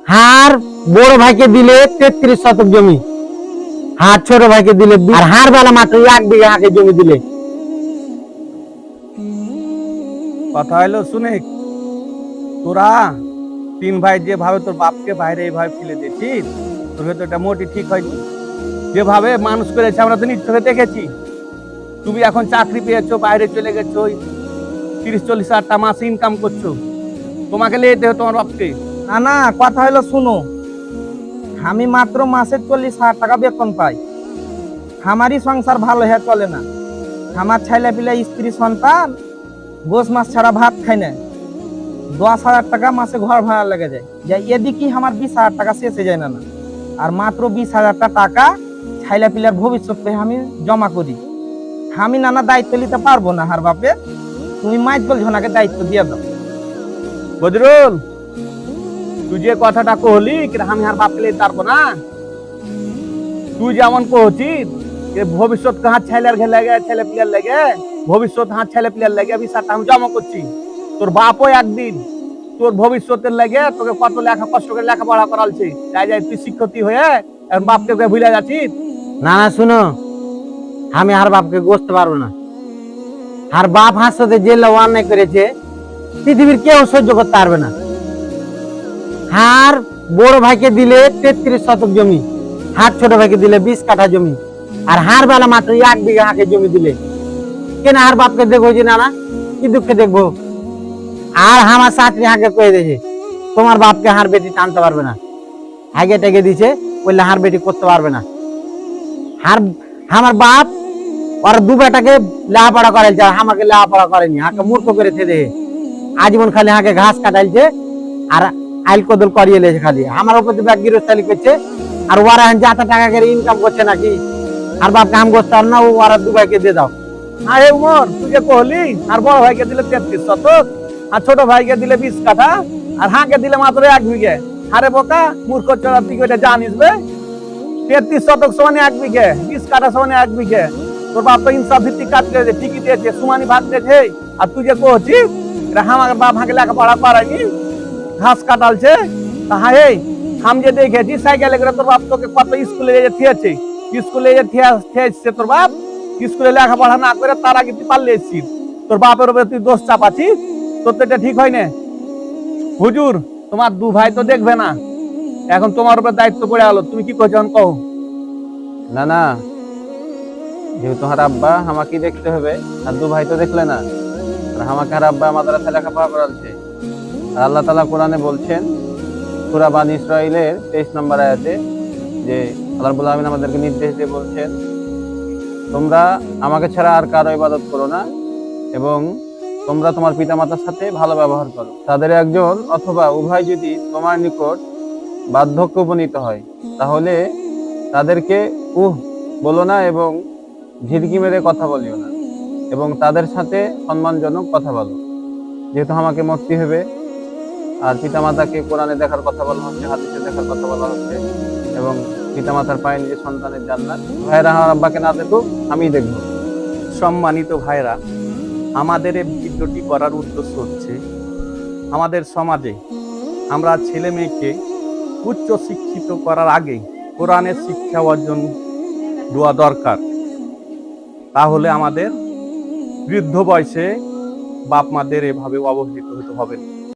হার বড় ভাইকে দিলে 33 শতক জমি, হার ছোট ভাইকে দিলে আর হার বেলা মাত্র 1 বিঘা হাকে জমি দিলে। কথা হলো শুনে, তোরা তিন ভাই যেভাবে তোর বাপকে বাইরে এইভাবে ফেলে দিয়েছিস, তোর হয়তো এটা মোটি ঠিক হয়নি। যেভাবে মানুষ করেছে আমরা তো নিজ চোখে দেখেছি। তুমি এখন চাকরি পেয়েছো, বাইরে চলে গেছো, 30-40 হাজার টাকা মাসে ইনকাম করছো, তোমাকে লেতে হবে তোমার বাপকে। না না, কথা হলো শুনো, আমি মাত্র মাসে 40,000 টাকা বেতন পাই। আমারই সংসার ভালো হয়ে চলে না। আমার ছেলে পিলে স্ত্রী সন্তান গোস মাছ ছাড়া ভাত খায় না। 10,000 টাকা মাসে ঘর ভাড়া লেগে যায়, এদিকে আমার 20,000 টাকা শেষে যায় না। আর মাত্র 20,000 টাকা ছেলে পিলার ভবিষ্যৎ আমি জমা করি। আমি নানা দায়িত্ব নিতে পারবো না। হার বাপে তুমি মাইজবল ঝোনাকে দায়িত্ব দিয়ে দাও। বজরুল, তুই যে কথাটা কহলি আমি আর বাপকে লেতে পারবো না, তুই যেমন কহছিস যে ভবিষ্যৎ হাত ছেলের লেগে, ছেলে পিলার লেগে, ভবিষ্যৎ হাত ছেলে পিলার লেগে বিষয়টা আমি জমা করছি। তোর বাপও একদিন তোর ভবিষ্যতের লেগে তোকে কত কষ্ট করে লেখাপড়া করালছে, তাই যাই তুই শিক্ষিত হয়ে এখন বাপকে ভুলে যাচ্ছিস। না না শুনো, আমি আর বাপকে গোসতে পারবো না। আর বাপ হার সাথে যে অন্যায় করেছে পৃথিবীর কেউ সহ্য করতে পারবে না। হার বড় ভাইকে দিলে 33 শতক জমি, হার ছোট ভাইকে দিলে 20 কাঠা জমি, আর হার বেলা মাত্র 1 বিঘা হাকে জমি দিলে। কেন হার বাপকে দেখবো যে না না কি দুঃখে দেখবো? আর আমার চাকরি হাকে কয়ে দিয়েছে তোমার বাপকে হার বেটি টানতে পারবে না, আগে টেগে দিছে বললে হার বেটি করতে পারবে না। হার আমার বাপ ওরা দু বেটাকে লেখাপড়া করাইছে, আমাকে লেখাপড়া করেনি, হাকে মূর্খ করে থে আজীবন খালি হাকে ঘাস কাটাইছে আর আইল কদল করিয়ে লেছে খালি আমার উপর ব্যাগ গিরস্তালি করছে। আর ওরা যাতে টাকা করে ইনকাম করছে নাকি আর বাপ কাম করতে পারে না, ওরা দু ভাইকে দিয়ে দাও। আরে উমর, তুই যে কহলি আর বড় ভাইকে দিলে 33 শতক আর ছোট ভাইকে দিলে 20 কাঠা আর হাঁকে দিলে মাত্র 1 বিঘে। আরে বোকা মূর্খ চড়া, তুই ওইটা জানিস বে? 33 শতক সমানে 1 বিঘে, 20 কাঠা সমানে 1 বিঘে। তোর বাপ তো ইনসাফ ভিত্তিক কাজ করেছে, ঠিকই দিয়েছে, সমানি ভাগ দিয়েছে। আর তুই যে কহছিস আমার বাপ হাঁকে লেখাপড়া করায়নি, ঘাস কাটালছে, তা হ্যাঁ আমি যে দেখেছি সাইকেলে করে তোর বাপ তোকে কত স্কুলে যে থিয়েছে, স্কুলে যে থিয়েছে তোর বাপ, স্কুলে লেখাপড়া না করে তার আগে তুই পারলে এসছিস, তোর বাপের উপরে তুই দোষ চাপাচ্ছিস, তোর তো এটা ঠিক হয় না। হুজুর, তোমার দু ভাই তো দেখবে না, এখন তোমার উপর দায়িত্ব পড়ে গেল, তুমি কি করছো এখন কও। না না, যেহেতু হার আব্বা আমাকে দেখতে হবে, আর দু ভাই তো দেখলে না, আর আমাকে হার আব্বা মাদ্রাসায় লেখাপড়া করাচ্ছে। আর আল্লাহ তাআলা কোরআনে বলছেন, সূরা বানী ইসরাঈলের 23 নম্বর আয়াতে, যে আল্লাহ রাব্বুল আলামিন আমাদেরকে নির্দেশ দিয়ে বলছেন, তোমরা আমাকে ছাড়া আর কারো ইবাদত করো না এবং তোমরা তোমার পিতামাতার সাথে ভালো ব্যবহার করো। তাদের একজন অথবা উভয় যদি তোমার নিকট বার্ধক্য উপনীত হয়, তাহলে তাদেরকে বলো না এবং ঝিড়কি মেরে কথা বলিও না, এবং তাদের সাথে সম্মানজনক কথা বলো। যেহেতু আমাকে মরতে হবে, আর পিতামাতাকে কোরআনে দেখার কথা বলা হচ্ছে, হাদিসে দেখার কথা বলা হচ্ছে, এবং পিতামাতার পায়ে নিজের সন্তানের জান্নাত। ভাইরা আমার আব্বাকে না দেখুক, আমি দেখবো। সম্মানিত ভাইরা, আমাদের এই ভিডিওটি করার উদ্দেশ্য হচ্ছে আমাদের সমাজে আমরা ছেলে মেয়েকে উচ্চ শিক্ষিত করার আগে কোরআনের শিক্ষা অর্জন দেওয়া দরকার। তাহলে আমাদের বৃদ্ধ বয়সে বাপ মাদের এভাবে অবহেলিত হতে হবে না।